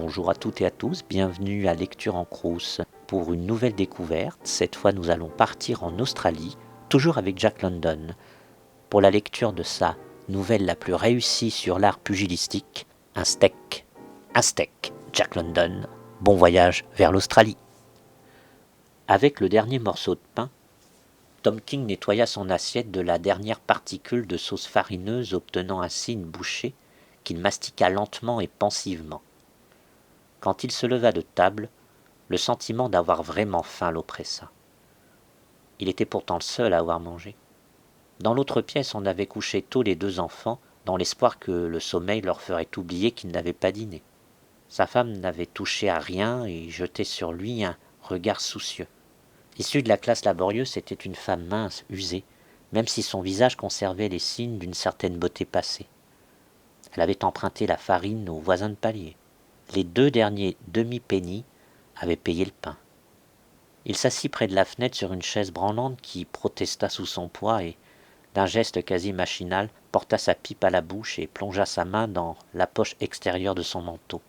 Bonjour à toutes et à tous, bienvenue à Lecture en Crous pour une nouvelle découverte. Cette fois nous allons partir en Australie, toujours avec Jack London, pour la lecture de sa nouvelle la plus réussie sur l'art pugilistique, Un steak. Jack London. Bon voyage vers l'Australie. Avec le dernier morceau de pain, Tom King nettoya son assiette de la dernière particule de sauce farineuse, obtenant ainsi une bouchée qu'il mastiqua lentement et pensivement. Quand il se leva de table, le sentiment d'avoir vraiment faim l'oppressa. Il était pourtant le seul à avoir mangé. Dans l'autre pièce, on avait couché tôt les deux enfants, dans l'espoir que le sommeil leur ferait oublier qu'ils n'avaient pas dîné. Sa femme n'avait touché à rien et jetait sur lui un regard soucieux. Issue de la classe laborieuse, c'était une femme mince, usée, même si son visage conservait les signes d'une certaine beauté passée. Elle avait emprunté la farine aux voisins de palier. Les deux derniers demi-pennies avaient payé le pain. Il s'assit près de la fenêtre sur une chaise branlante qui protesta sous son poids et, d'un geste quasi machinal, porta sa pipe à la bouche et plongea sa main dans la poche extérieure de son manteau.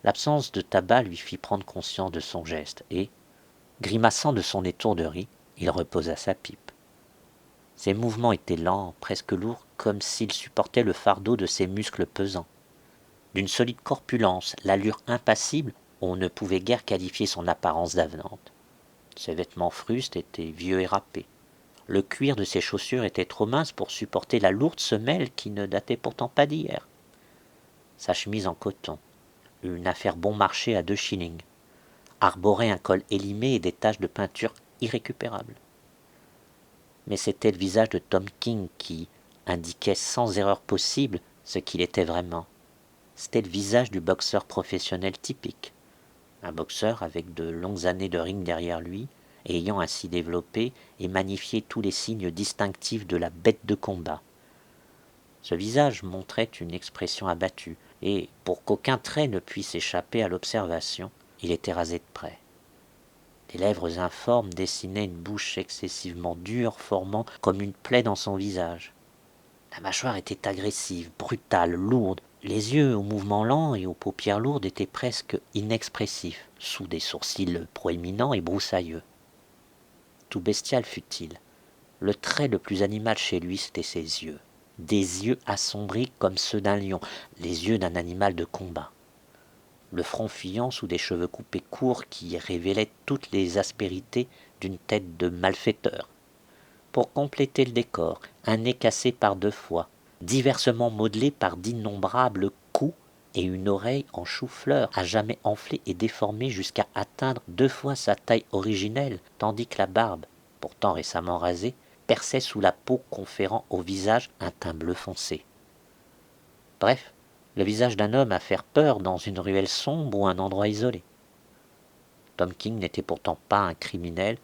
L'absence de tabac lui fit prendre conscience de son geste et, grimaçant de son étourderie, il reposa sa pipe. Ses mouvements étaient lents, presque lourds, comme s'il supportait le fardeau de ses muscles pesants. D'une solide corpulence, l'allure impassible, on ne pouvait guère qualifier son apparence d'avenante. Ses vêtements frustes étaient vieux et râpés. Le cuir de ses chaussures était trop mince pour supporter la lourde semelle qui ne datait pourtant pas d'hier. Sa chemise en coton, une affaire bon marché à 2 shillings, arborait un col élimé et des taches de peinture irrécupérables. Mais c'était le visage de Tom King qui indiquait sans erreur possible ce qu'il était vraiment. C'était le visage du boxeur professionnel typique. Un boxeur avec de longues années de ring derrière lui, et ayant ainsi développé et magnifié tous les signes distinctifs de la bête de combat. Ce visage montrait une expression abattue, et, pour qu'aucun trait ne puisse échapper à l'observation, il était rasé de près. Les lèvres informes dessinaient une bouche excessivement dure, formant comme une plaie dans son visage. La mâchoire était agressive, brutale, lourde. Les yeux aux mouvements lents et aux paupières lourdes étaient presque inexpressifs, sous des sourcils proéminents et broussailleux. Tout bestial fut-il. Le trait le plus animal chez lui, c'était ses yeux. Des yeux assombris comme ceux d'un lion, les yeux d'un animal de combat. Le front fuyant sous des cheveux coupés courts qui révélaient toutes les aspérités d'une tête de malfaiteur. Pour compléter le décor, un nez cassé par 2 fois, diversement modelé par d'innombrables coups et une oreille en chou-fleur à jamais enflée et déformée jusqu'à atteindre 2 fois sa taille originelle, tandis que la barbe, pourtant récemment rasée, perçait sous la peau conférant au visage un teint bleu foncé. Bref, le visage d'un homme à faire peur dans une ruelle sombre ou un endroit isolé. Tom King n'était pourtant pas un criminel,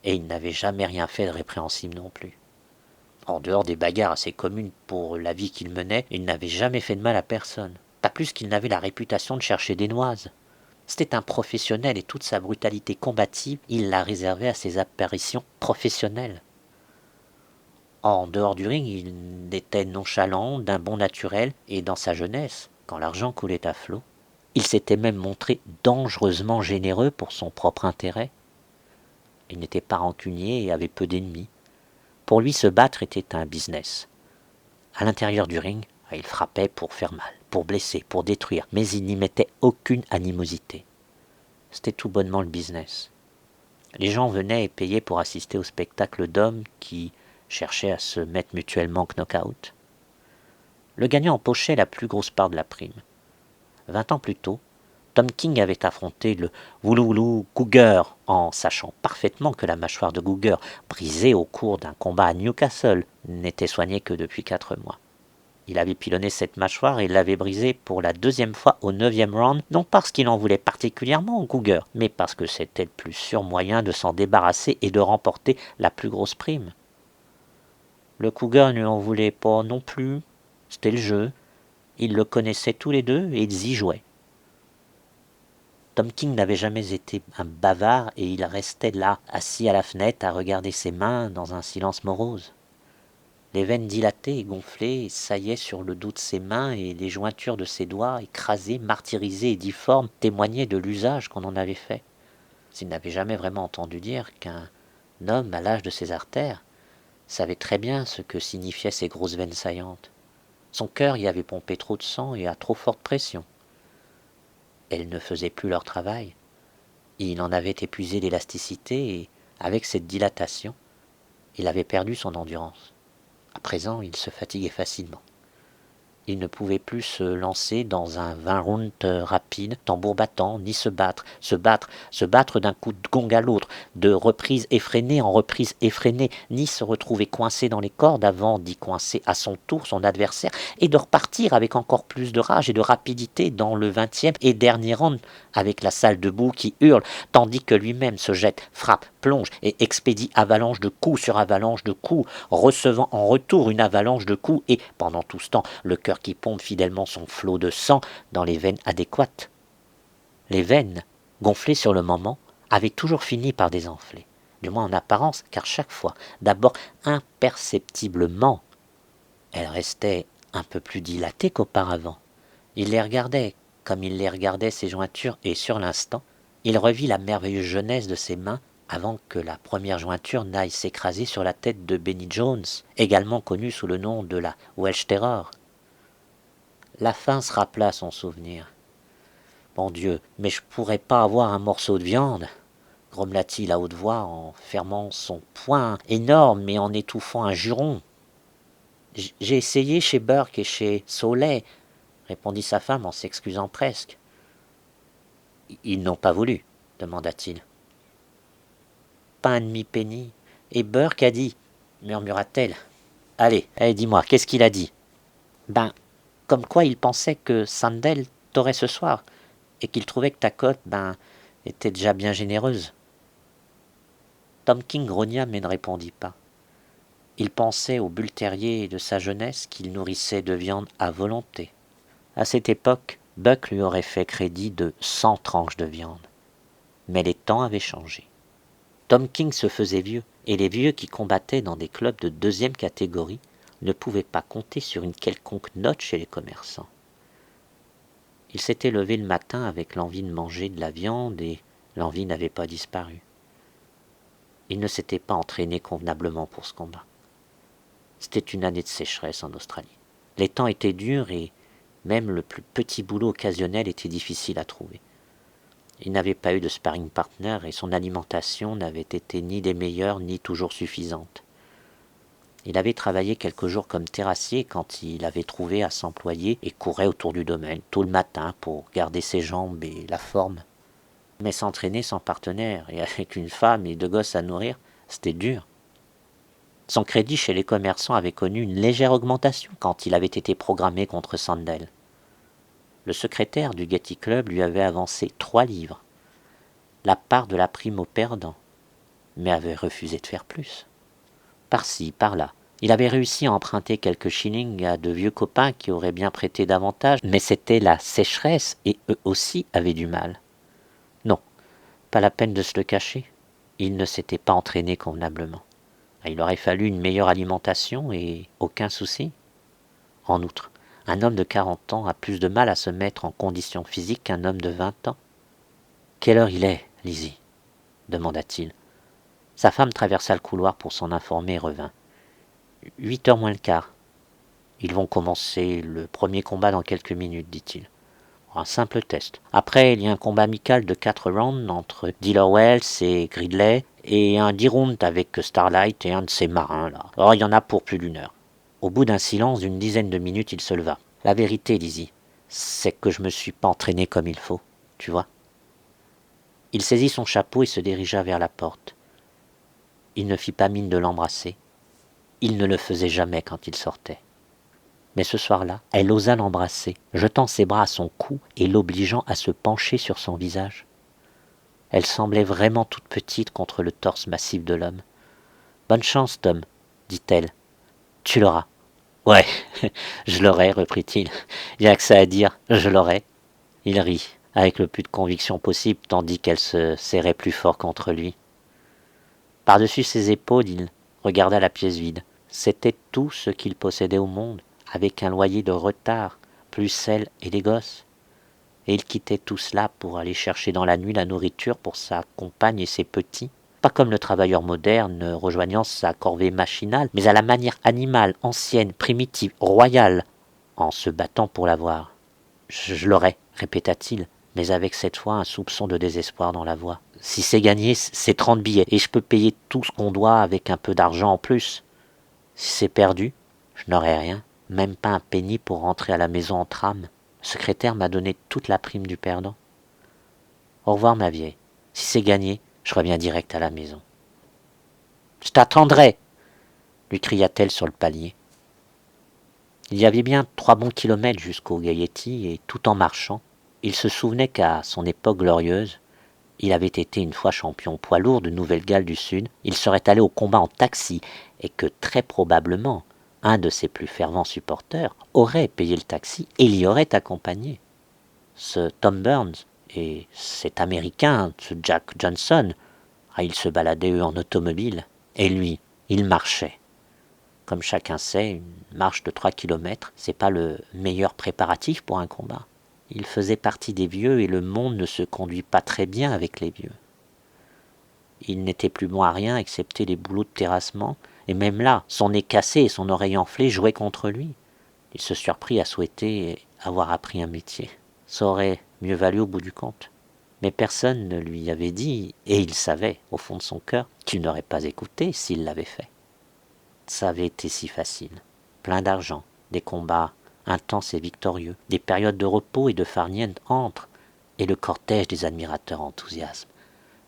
et il n'avait jamais rien fait de répréhensible non plus. En dehors des bagarres assez communes pour la vie qu'il menait, il n'avait jamais fait de mal à personne. Pas plus qu'il n'avait la réputation de chercher des noises. C'était un professionnel et toute sa brutalité combative, il la réservait à ses apparitions professionnelles. En dehors du ring, il était nonchalant, d'un bon naturel, et dans sa jeunesse, quand l'argent coulait à flot, il s'était même montré dangereusement généreux pour son propre intérêt. Il n'était pas rancunier et avait peu d'ennemis. Pour lui, se battre était un business. À l'intérieur du ring, il frappait pour faire mal, pour blesser, pour détruire, mais il n'y mettait aucune animosité. C'était tout bonnement le business. Les gens venaient et payaient pour assister au spectacle d'hommes qui cherchaient à se mettre mutuellement knock-out. Le gagnant empochait la plus grosse part de la prime. 20 ans plus tôt, Tom King avait affronté le Wooloo Cougar en sachant parfaitement que la mâchoire de Cougar, brisée au cours d'un combat à Newcastle, n'était soignée que depuis 4 mois. Il avait pilonné cette mâchoire et l'avait brisée pour la 2e fois au 9e round, non parce qu'il en voulait particulièrement au Cougar, mais parce que c'était le plus sûr moyen de s'en débarrasser et de remporter la plus grosse prime. Le Cougar ne en voulait pas non plus, c'était le jeu. Ils le connaissaient tous les deux et ils y jouaient. Tom King n'avait jamais été un bavard et il restait là, assis à la fenêtre, à regarder ses mains dans un silence morose. Les veines dilatées et gonflées saillaient sur le dos de ses mains et les jointures de ses doigts, écrasées, martyrisées et difformes, témoignaient de l'usage qu'on en avait fait. S'il n'avait jamais vraiment entendu dire qu'un homme, à l'âge de ses artères, savait très bien ce que signifiaient ces grosses veines saillantes. Son cœur y avait pompé trop de sang et à trop forte pression. Elles ne faisaient plus leur travail. Il en avait épuisé l'élasticité et, avec cette dilatation, il avait perdu son endurance. À présent, il se fatiguait facilement. Il ne pouvait plus se lancer dans un 20 rounds rapide, tambour battant, ni se battre d'un coup de gong à l'autre, de reprise effrénée en reprise effrénée, ni se retrouver coincé dans les cordes avant d'y coincer à son tour son adversaire et de repartir avec encore plus de rage et de rapidité dans le 20e et dernier round avec la salle debout qui hurle, tandis que lui-même se jette, frappe, plonge et expédie avalanche de coups sur avalanche de coups, recevant en retour une avalanche de coups et, pendant tout ce temps, le cœur qui pompe fidèlement son flot de sang dans les veines adéquates. Les veines, gonflées sur le moment, avaient toujours fini par désenfler, du moins en apparence, car chaque fois, d'abord imperceptiblement, elles restaient un peu plus dilatées qu'auparavant. Il les regardait comme il les regardait ses jointures et sur l'instant, il revit la merveilleuse jeunesse de ses mains avant que la première jointure n'aille s'écraser sur la tête de Benny Jones, également connu sous le nom de la Welsh Terror. La faim se rappela à son souvenir. « Bon Dieu, mais je pourrais pas avoir un morceau de viande ?» grommela-t-il à haute voix en fermant son poing énorme et en étouffant un juron. « J'ai essayé chez Burke et chez Saulet, » répondit sa femme en s'excusant presque. « Ils n'ont pas voulu, » demanda-t-il. « Pas un demi-penny. Et Burke a dit, » murmura-t-elle. « Allez, dis-moi, qu'est-ce qu'il a dit ?»« Ben, comme quoi il pensait que Sandel t'aurait ce soir, et qu'il trouvait que ta cote, était déjà bien généreuse. » Tom King grogna mais ne répondit pas. Il pensait au bull terrier de sa jeunesse qu'il nourrissait de viande à volonté. À cette époque, Buck lui aurait fait crédit de 100 tranches de viande. Mais les temps avaient changé. Tom King se faisait vieux, et les vieux qui combattaient dans des clubs de deuxième catégorie ne pouvaient pas compter sur une quelconque note chez les commerçants. Il s'était levé le matin avec l'envie de manger de la viande et l'envie n'avait pas disparu. Il ne s'était pas entraîné convenablement pour ce combat. C'était une année de sécheresse en Australie. Les temps étaient durs et même le plus petit boulot occasionnel était difficile à trouver. Il n'avait pas eu de sparring partner et son alimentation n'avait été ni des meilleures ni toujours suffisante. Il avait travaillé quelques jours comme terrassier quand il avait trouvé à s'employer et courait autour du domaine tôt le matin pour garder ses jambes et la forme. Mais s'entraîner sans partenaire et avec une femme et 2 gosses à nourrir, c'était dur. Son crédit chez les commerçants avait connu une légère augmentation quand il avait été programmé contre Sandel. Le secrétaire du Getty Club lui avait avancé 3 livres, la part de la prime au perdant, mais avait refusé de faire plus. Par-ci, par-là, il avait réussi à emprunter quelques shillings à de vieux copains qui auraient bien prêté davantage, mais c'était la sécheresse et eux aussi avaient du mal. Non, pas la peine de se le cacher, il ne s'était pas entraîné convenablement. Il aurait fallu une meilleure alimentation et aucun souci. En outre, un homme de 40 ans a plus de mal à se mettre en condition physique qu'un homme de 20 ans. « Quelle heure il est, Lizzie ?» demanda-t-il. Sa femme traversa le couloir pour s'en informer et revint. 8h moins le quart. Ils vont commencer le premier combat dans quelques minutes, dit-il. Un simple test. Après, il y a un combat amical de 4 rounds entre Dealer Wells et Gridley, et un 10 rounds avec Starlight et un de ses marins, là. Or, il y en a pour plus d'1 heure. Au bout d'un silence d'une dizaine de minutes, il se leva. La vérité, Lizzie, c'est que je me suis pas entraîné comme il faut, tu vois. Il saisit son chapeau et se dirigea vers la porte. Il ne fit pas mine de l'embrasser. Il ne le faisait jamais quand il sortait. Mais ce soir-là, elle osa l'embrasser, jetant ses bras à son cou et l'obligeant à se pencher sur son visage. Elle semblait vraiment toute petite contre le torse massif de l'homme. « Bonne chance, Tom, dit-elle. Tu l'auras. »« Ouais, je l'aurai, reprit-il. Il n'y a que ça à dire, je l'aurai. » Il rit, avec le plus de conviction possible, tandis qu'elle se serrait plus fort contre lui. Par-dessus ses épaules, il regarda la pièce vide. C'était tout ce qu'il possédait au monde, avec un loyer de retard, plus celle et les gosses. Et il quittait tout cela pour aller chercher dans la nuit la nourriture pour sa compagne et ses petits. Pas comme le travailleur moderne rejoignant sa corvée machinale, mais à la manière animale, ancienne, primitive, royale, en se battant pour l'avoir. Je l'aurai, répéta-t-il, mais avec cette fois un soupçon de désespoir dans la voix. Si c'est gagné, c'est 30 billets, et je peux payer tout ce qu'on doit avec un peu d'argent en plus. Si c'est perdu, je n'aurai rien, même pas un penny pour rentrer à la maison en tram. Le secrétaire m'a donné toute la prime du perdant. Au revoir, ma vieille. Si c'est gagné, je reviens direct à la maison. Je t'attendrai, lui cria-t-elle sur le palier. Il y avait bien 3 bons kilomètres jusqu'au Gaiety, et tout en marchant, il se souvenait qu'à son époque glorieuse, il avait été une fois champion poids lourd de Nouvelle-Galles du Sud, il serait allé au combat en taxi, et que très probablement, un de ses plus fervents supporters aurait payé le taxi et l'y aurait accompagné. Ce Tom Burns et cet Américain, ce Jack Johnson, ils se baladaient eux en automobile, et lui, il marchait. Comme chacun sait, une marche de 3 kilomètres, c'est pas le meilleur préparatif pour un combat. Il faisait partie des vieux et le monde ne se conduit pas très bien avec les vieux. Il n'était plus bon à rien excepté les boulots de terrassement, et même là, son nez cassé et son oreille enflée jouaient contre lui. Il se surprit à souhaiter avoir appris un métier. Ça aurait mieux valu au bout du compte. Mais personne ne lui avait dit, et il savait, au fond de son cœur, qu'il n'aurait pas écouté s'il l'avait fait. Ça avait été si facile. Plein d'argent, des combats intenses et victorieux, des périodes de repos et de farniente entrent, et le cortège des admirateurs enthousiasme.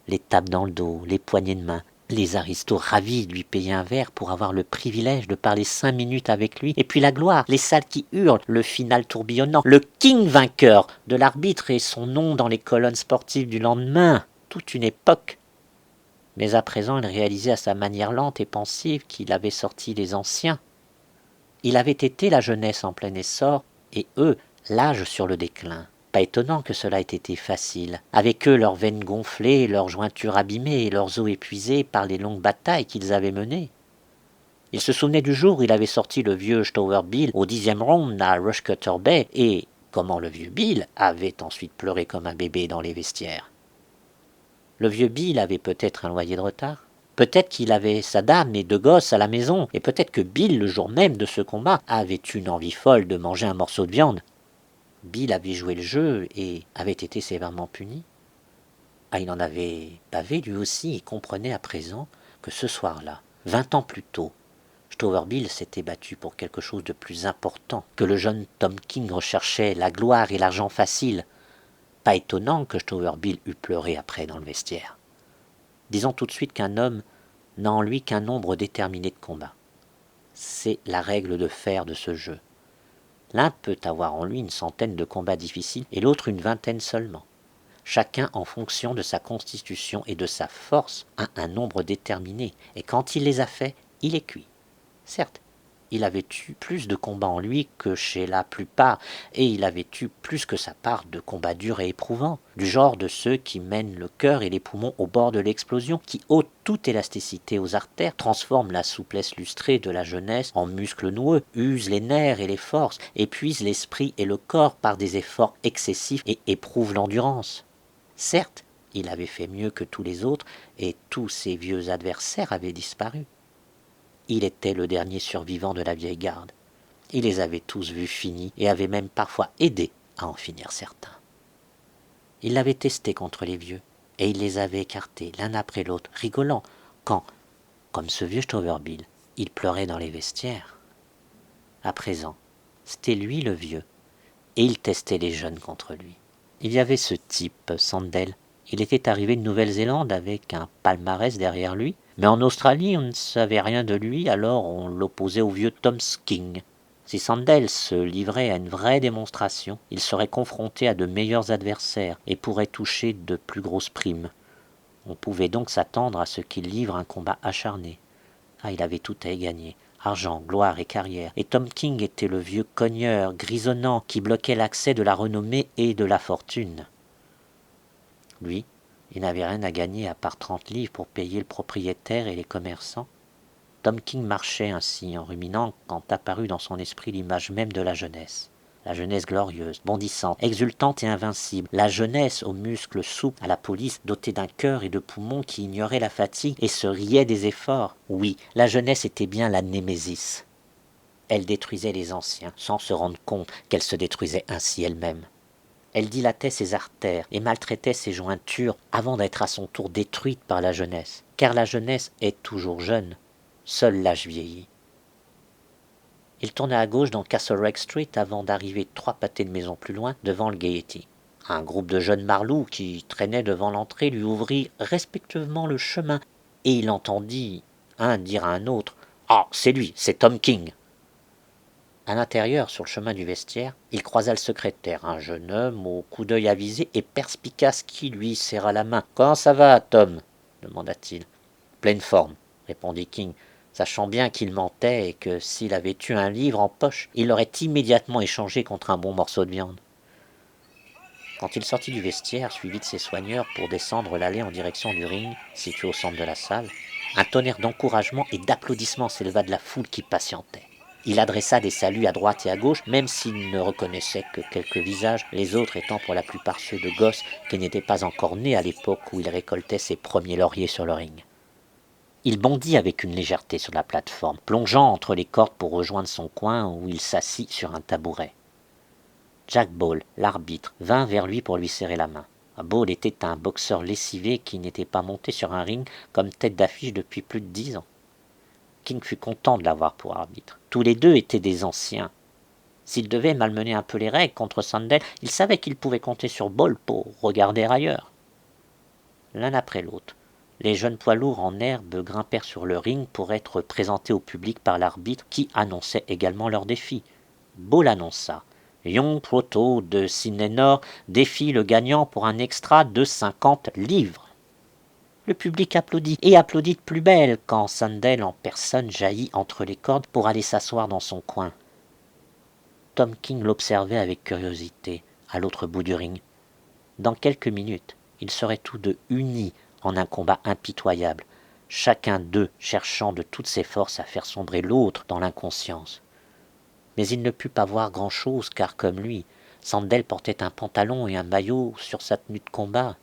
Les tapes dans le dos, les poignées de main, les aristos ravis de lui payer un verre pour avoir le privilège de parler 5 minutes avec lui, et puis la gloire, les salles qui hurlent, le final tourbillonnant, le king vainqueur de l'arbitre et son nom dans les colonnes sportives du lendemain, toute une époque. Mais à présent il réalisait à sa manière lente et pensive qu'il avait sorti les anciens. Il avait été la jeunesse en plein essor, et eux, l'âge sur le déclin. Pas étonnant que cela ait été facile. Avec eux, leurs veines gonflées, leurs jointures abîmées et leurs os épuisés par les longues batailles qu'ils avaient menées. Il se souvenait du jour où il avait sorti le vieux Stover Bill au 10e round à Rushcutter Bay, et comment le vieux Bill avait ensuite pleuré comme un bébé dans les vestiaires. Le vieux Bill avait peut-être un loyer de retard. Peut-être qu'il avait sa dame et 2 gosses à la maison, et peut-être que Bill, le jour même de ce combat, avait une envie folle de manger un morceau de viande. Bill avait joué le jeu et avait été sévèrement puni. Il en avait bavé lui aussi et comprenait à présent que ce soir-là, 20 ans plus tôt, Stover Bill s'était battu pour quelque chose de plus important, que le jeune Tom King recherchait la gloire et l'argent facile. Pas étonnant que Stover Bill eût pleuré après dans le vestiaire. Disons tout de suite qu'un homme n'a en lui qu'un nombre déterminé de combats. C'est la règle de fer de ce jeu. L'un peut avoir en lui une centaine de combats difficiles et l'autre une vingtaine seulement. Chacun en fonction de sa constitution et de sa force a un nombre déterminé, et quand il les a faits, il est cuit. Certes, il avait eu plus de combats en lui que chez la plupart, et il avait eu plus que sa part de combats durs et éprouvants, du genre de ceux qui mènent le cœur et les poumons au bord de l'explosion, qui ôtent toute élasticité aux artères, transforment la souplesse lustrée de la jeunesse en muscles noueux, usent les nerfs et les forces, épuisent l'esprit et le corps par des efforts excessifs et éprouvent l'endurance. Certes, il avait fait mieux que tous les autres, et tous ses vieux adversaires avaient disparu. Il était le dernier survivant de la vieille garde. Il les avait tous vus finis et avait même parfois aidé à en finir certains. Il l'avait testé contre les vieux, et il les avait écartés l'un après l'autre, rigolant, quand, comme ce vieux Stover Bill, il pleurait dans les vestiaires. À présent, c'était lui le vieux, et il testait les jeunes contre lui. Il y avait ce type, Sandel. Il était arrivé de Nouvelle-Zélande avec un palmarès derrière lui, mais en Australie on ne savait rien de lui, alors on l'opposait au vieux Tom King. Si Sandel se livrait à une vraie démonstration, il serait confronté à de meilleurs adversaires et pourrait toucher de plus grosses primes. On pouvait donc s'attendre à ce qu'il livre un combat acharné. Il avait tout à y gagner. Argent, gloire et carrière. Et Tom King était le vieux cogneur, grisonnant, qui bloquait l'accès de la renommée et de la fortune. Lui, il n'avait rien à gagner à part 30 livres pour payer le propriétaire et les commerçants. Tom King marchait ainsi en ruminant quand apparut dans son esprit l'image même de la jeunesse. La jeunesse glorieuse, bondissante, exultante et invincible. La jeunesse aux muscles souples, à la police, dotée d'un cœur et de poumons qui ignoraient la fatigue et se riaient des efforts. Oui, la jeunesse était bien la Némésis. Elle détruisait les anciens, sans se rendre compte qu'elle se détruisait ainsi elle-même. Elle dilatait ses artères et maltraitait ses jointures avant d'être à son tour détruite par la jeunesse. Car la jeunesse est toujours jeune. Seul l'âge vieillit. Il tourna à gauche dans Castlereagh Street avant d'arriver 3 pâtés de maison plus loin, devant le Gaiety. Un groupe de jeunes marlous qui traînaient devant l'entrée lui ouvrit respectueusement le chemin, et il entendit un dire à un autre « Ah, c'est lui, c'est Tom King !» À l'intérieur, sur le chemin du vestiaire, il croisa le secrétaire, un jeune homme au coup d'œil avisé et perspicace qui lui serra la main. « Comment ça va, Tom ?» demanda-t-il. « Pleine forme », répondit King, sachant bien qu'il mentait et que s'il avait eu un livre en poche, il l'aurait immédiatement échangé contre un bon morceau de viande. Quand il sortit du vestiaire, suivi de ses soigneurs pour descendre l'allée en direction du ring, situé au centre de la salle, un tonnerre d'encouragement et d'applaudissements s'éleva de la foule qui patientait. Il adressa des saluts à droite et à gauche, même s'il ne reconnaissait que quelques visages, les autres étant pour la plupart ceux de gosses qui n'étaient pas encore nés à l'époque où il récoltait ses premiers lauriers sur le ring. Il bondit avec une légèreté sur la plateforme, plongeant entre les cordes pour rejoindre son coin où il s'assit sur un tabouret. Jack Ball, l'arbitre, vint vers lui pour lui serrer la main. Ball était un boxeur lessivé qui n'était pas monté sur un ring comme tête d'affiche depuis plus de 10 ans. King fut content de l'avoir pour arbitre. Tous les deux étaient des anciens. S'il devait malmener un peu les règles contre Sandel, il savait qu'il pouvait compter sur Ball pour regarder ailleurs. L'un après l'autre, les jeunes poids lourds en herbe grimpèrent sur le ring pour être présentés au public par l'arbitre qui annonçait également leur défi. Ball annonça « Young Proto de Sydney Nord défie le gagnant pour un extra de 50 livres. » Le public applaudit, et applaudit de plus belle quand Sandel en personne jaillit entre les cordes pour aller s'asseoir dans son coin. Tom King l'observait avec curiosité, à l'autre bout du ring. Dans quelques minutes, ils seraient tous deux unis en un combat impitoyable, chacun d'eux cherchant de toutes ses forces à faire sombrer l'autre dans l'inconscience. Mais il ne put pas voir grand-chose car, comme lui, Sandel portait un pantalon et un maillot sur sa tenue de combat.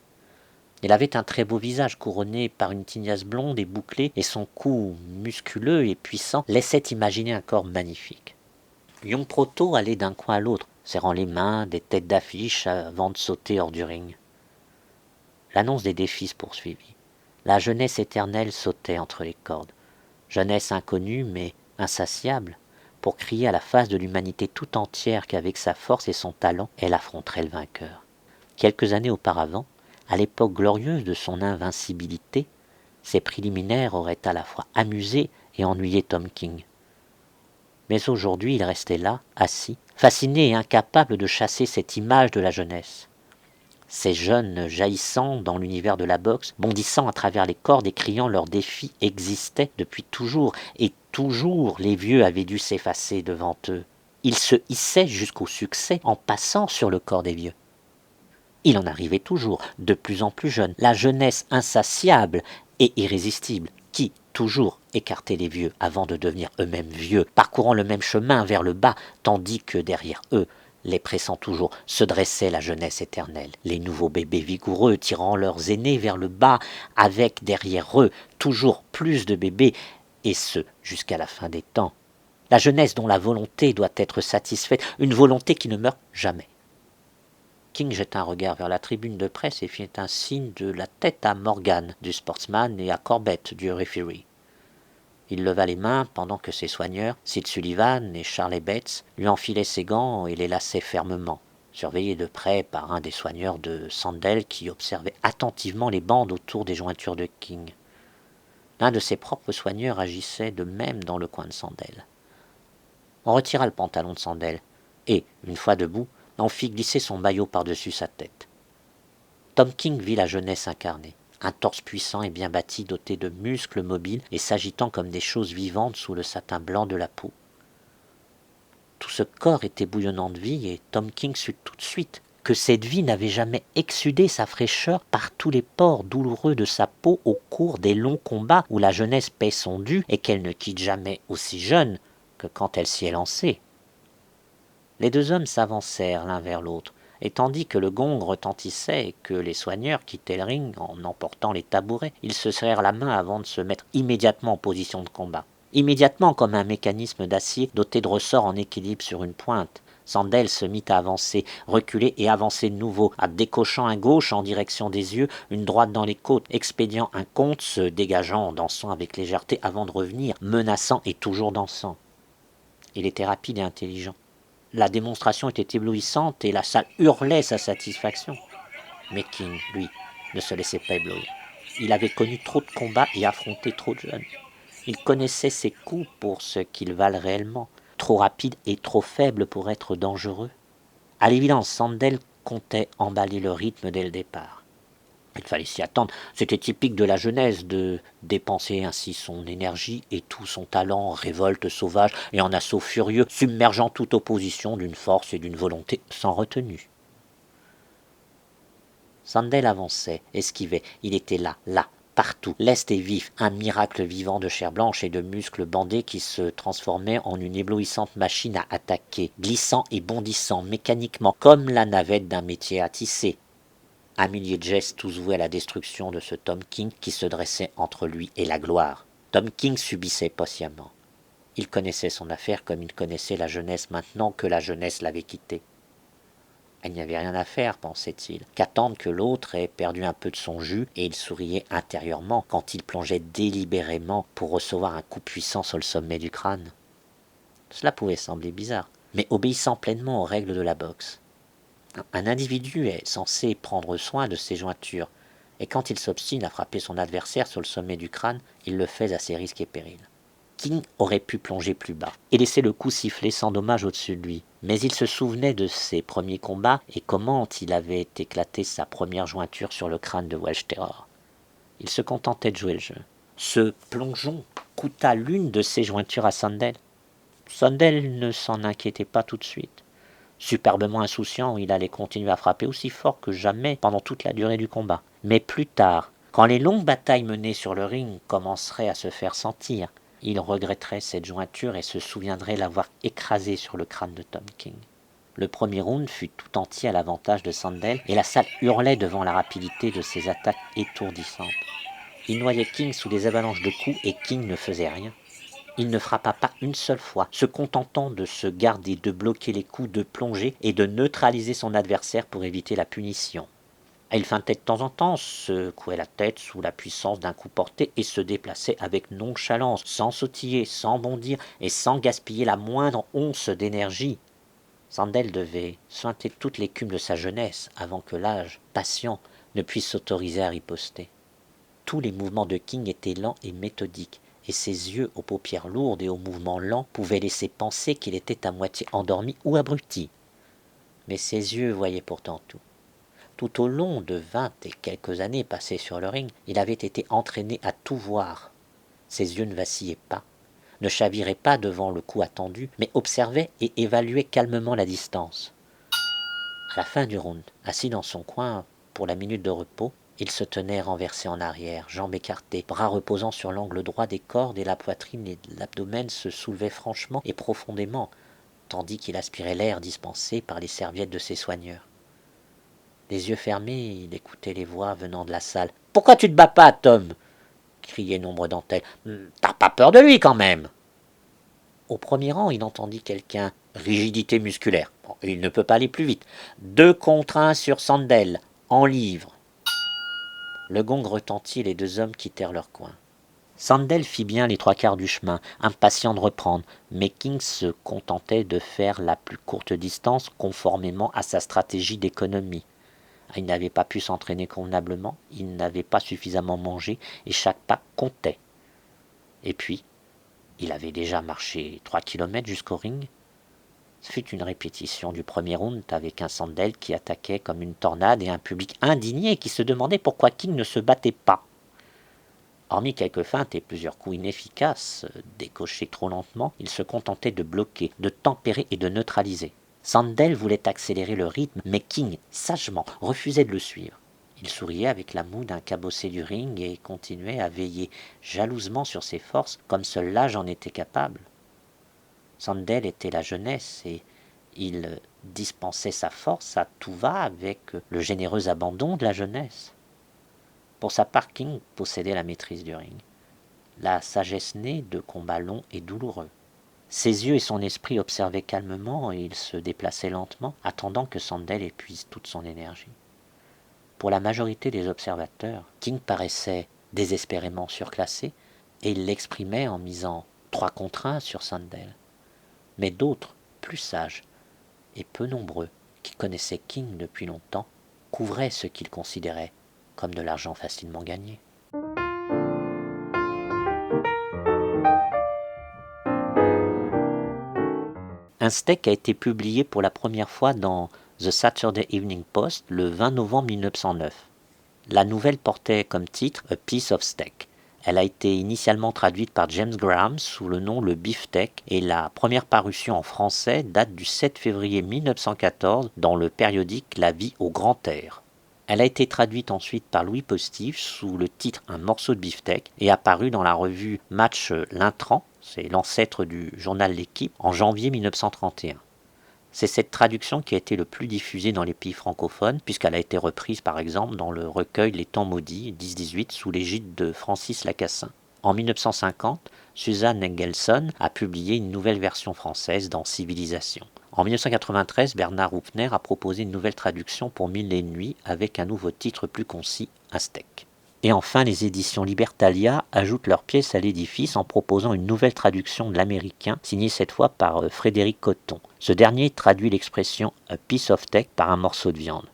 Il avait un très beau visage couronné par une tignasse blonde et bouclée, et son cou, musculeux et puissant, laissait imaginer un corps magnifique. Young Proto allait d'un coin à l'autre, serrant les mains, des têtes d'affiche avant de sauter hors du ring. L'annonce des défis se poursuivit. La jeunesse éternelle sautait entre les cordes. Jeunesse inconnue mais insatiable, pour crier à la face de l'humanité tout entière qu'avec sa force et son talent, elle affronterait le vainqueur. Quelques années auparavant, à l'époque glorieuse de son invincibilité, ces préliminaires auraient à la fois amusé et ennuyé Tom King. Mais aujourd'hui il restait là, assis, fasciné et incapable de chasser cette image de la jeunesse. Ces jeunes jaillissant dans l'univers de la boxe, bondissant à travers les cordes et criant leurs défis existaient depuis toujours, et toujours les vieux avaient dû s'effacer devant eux. Ils se hissaient jusqu'au succès en passant sur le corps des vieux. Il en arrivait toujours, de plus en plus jeune, la jeunesse insatiable et irrésistible, qui, toujours, écartait les vieux avant de devenir eux-mêmes vieux, parcourant le même chemin vers le bas, tandis que derrière eux, les pressant toujours, se dressait la jeunesse éternelle, les nouveaux bébés vigoureux tirant leurs aînés vers le bas, avec derrière eux toujours plus de bébés, et ce, jusqu'à la fin des temps. La jeunesse dont la volonté doit être satisfaite, une volonté qui ne meurt jamais. King jeta un regard vers la tribune de presse et fit un signe de la tête à Morgan, du sportsman, et à Corbett, du referee. Il leva les mains pendant que ses soigneurs, Sid Sullivan et Charlie Bates, lui enfilaient ses gants et les lassaient fermement, surveillé de près par un des soigneurs de Sandel qui observait attentivement les bandes autour des jointures de King. L'un de ses propres soigneurs agissait de même dans le coin de Sandel. On retira le pantalon de Sandel et, une fois debout, on fit glisser son maillot par-dessus sa tête. Tom King vit la jeunesse incarnée, un torse puissant et bien bâti, doté de muscles mobiles et s'agitant comme des choses vivantes sous le satin blanc de la peau. Tout ce corps était bouillonnant de vie et Tom King sut tout de suite que cette vie n'avait jamais exsudé sa fraîcheur par tous les pores douloureux de sa peau au cours des longs combats où la jeunesse paie son dû et qu'elle ne quitte jamais aussi jeune que quand elle s'y est lancée. Les deux hommes s'avancèrent l'un vers l'autre, et tandis que le gong retentissait et que les soigneurs quittaient le ring en emportant les tabourets, ils se serrèrent la main avant de se mettre immédiatement en position de combat. Immédiatement, comme un mécanisme d'acier doté de ressorts en équilibre sur une pointe, Sandel se mit à avancer, reculer et avancer de nouveau, à décochant un gauche en direction des yeux, une droite dans les côtes, expédiant un compte, se dégageant en dansant avec légèreté avant de revenir, menaçant et toujours dansant. Il était rapide et intelligent. La démonstration était éblouissante et la salle hurlait sa satisfaction. Mais King, lui, ne se laissait pas éblouir. Il avait connu trop de combats et affronté trop de jeunes. Il connaissait ses coups pour ce qu'ils valent réellement, trop rapides et trop faibles pour être dangereux. À l'évidence, Sandel comptait emballer le rythme dès le départ. Il fallait s'y attendre, c'était typique de la jeunesse de dépenser ainsi son énergie et tout son talent en révolte sauvage et en assaut furieux, submergeant toute opposition d'une force et d'une volonté sans retenue. Sandel avançait, esquivait, il était là, partout, leste et vif, un miracle vivant de chair blanche et de muscles bandés qui se transformait en une éblouissante machine à attaquer, glissant et bondissant mécaniquement comme la navette d'un métier à tisser. Un millier de gestes tous voués à la destruction de ce Tom King qui se dressait entre lui et la gloire. Tom King subissait patiemment. Il connaissait son affaire comme il connaissait la jeunesse maintenant que la jeunesse l'avait quitté. Il n'y avait rien à faire, pensait-il, qu'attendre que l'autre ait perdu un peu de son jus, et il souriait intérieurement quand il plongeait délibérément pour recevoir un coup puissant sur le sommet du crâne. Cela pouvait sembler bizarre, mais obéissant pleinement aux règles de la boxe. Un individu est censé prendre soin de ses jointures, et quand il s'obstine à frapper son adversaire sur le sommet du crâne, il le fait à ses risques et périls. King aurait pu plonger plus bas et laisser le coup siffler sans dommage au-dessus de lui, mais il se souvenait de ses premiers combats et comment il avait éclaté sa première jointure sur le crâne de Welsh Terror. Il se contentait de jouer le jeu. Ce plongeon coûta l'une de ses jointures à Sandel. Sandel ne s'en inquiétait pas tout de suite. Superbement insouciant, il allait continuer à frapper aussi fort que jamais pendant toute la durée du combat. Mais plus tard, quand les longues batailles menées sur le ring commenceraient à se faire sentir, il regretterait cette jointure et se souviendrait l'avoir écrasée sur le crâne de Tom King. Le premier round fut tout entier à l'avantage de Sandel et la salle hurlait devant la rapidité de ses attaques étourdissantes. Il noyait King sous des avalanches de coups et King ne faisait rien. Il ne frappa pas une seule fois, se contentant de se garder de bloquer les coups, de plonger et de neutraliser son adversaire pour éviter la punition. Il feintait de temps en temps, secouait la tête sous la puissance d'un coup porté et se déplaçait avec nonchalance, sans sautiller, sans bondir et sans gaspiller la moindre once d'énergie. Sandel devait suinter toute l'écume de sa jeunesse avant que l'âge, patient, ne puisse s'autoriser à riposter. Tous les mouvements de King étaient lents et méthodiques, et ses yeux aux paupières lourdes et aux mouvements lents pouvaient laisser penser qu'il était à moitié endormi ou abruti. Mais ses yeux voyaient pourtant tout. Tout au long de 20 et quelques années passées sur le ring, il avait été entraîné à tout voir. Ses yeux ne vacillaient pas, ne chaviraient pas devant le coup attendu, mais observaient et évaluaient calmement la distance. À la fin du round, assis dans son coin pour la minute de repos, il se tenait renversé en arrière, jambes écartées, bras reposant sur l'angle droit des cordes et la poitrine et l'abdomen se soulevaient franchement et profondément, tandis qu'il aspirait l'air dispensé par les serviettes de ses soigneurs. Les yeux fermés, il écoutait les voix venant de la salle. « Pourquoi tu te bats pas, Tom ?» criait Nombre Dentelle. « T'as pas peur de lui, quand même !» Au premier rang, il entendit quelqu'un. Rigidité musculaire. Bon, il ne peut pas aller plus vite. 2 contre 1 sur Sandel, en livre. Le gong retentit et les deux hommes quittèrent leur coin. Sandel fit bien les 3/4 du chemin, impatient de reprendre, mais King se contentait de faire la plus courte distance conformément à sa stratégie d'économie. Il n'avait pas pu s'entraîner convenablement, il n'avait pas suffisamment mangé, et chaque pas comptait. Et puis, il avait déjà marché 3 kilomètres jusqu'au ring. Ce fut une répétition du premier round avec un Sandel qui attaquait comme une tornade et un public indigné qui se demandait pourquoi King ne se battait pas. Hormis quelques feintes et plusieurs coups inefficaces, décochés trop lentement, il se contentait de bloquer, de tempérer et de neutraliser. Sandel voulait accélérer le rythme, mais King, sagement, refusait de le suivre. Il souriait avec la moue d'un cabossé du ring et continuait à veiller jalousement sur ses forces comme seul l'âge en était capable. Sandel était la jeunesse et il dispensait sa force à tout va avec le généreux abandon de la jeunesse. Pour sa part, King possédait la maîtrise du ring, la sagesse née de combats longs et douloureux. Ses yeux et son esprit observaient calmement et il se déplaçait lentement, attendant que Sandel épuise toute son énergie. Pour la majorité des observateurs, King paraissait désespérément surclassé et il l'exprimait en misant 3 contre 1 sur Sandel. Mais d'autres, plus sages et peu nombreux, qui connaissaient King depuis longtemps, couvraient ce qu'ils considéraient comme de l'argent facilement gagné. Un steak a été publié pour la première fois dans The Saturday Evening Post le 20 novembre 1909. La nouvelle portait comme titre A Piece of Steak. Elle a été initialement traduite par James Graham sous le nom Le Beefsteak et la première parution en français date du 7 février 1914 dans le périodique La Vie au Grand Air. Elle a été traduite ensuite par Louis Postif sous le titre Un morceau de beefsteak et apparue dans la revue Match l'Intrant, c'est l'ancêtre du journal L'Équipe, en janvier 1931. C'est cette traduction qui a été le plus diffusée dans les pays francophones, puisqu'elle a été reprise par exemple dans le recueil Les Temps maudits 10-18 sous l'égide de Francis Lacassin. En 1950, Suzanne Engelson a publié une nouvelle version française dans Civilisation. En 1993, Bernard Houpner a proposé une nouvelle traduction pour Mille et une nuits avec un nouveau titre plus concis, Un steak. Et enfin, les éditions Libertalia ajoutent leur pièce à l'édifice en proposant une nouvelle traduction de l'américain, signée cette fois par Frédéric Cotton. Ce dernier traduit l'expression « a piece of steak » par un morceau de viande.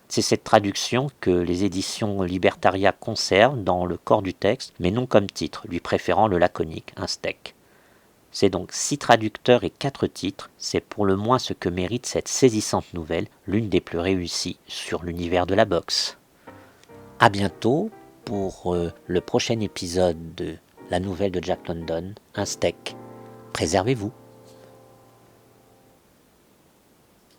C'est cette traduction que les éditions Libertalia conservent dans le corps du texte, mais non comme titre, lui préférant le laconique, un steak. C'est donc 6 traducteurs et 4 titres, c'est pour le moins ce que mérite cette saisissante nouvelle, l'une des plus réussies sur l'univers de la boxe. À bientôt pour le prochain épisode de la nouvelle de Jack London, Un steak. Préservez-vous.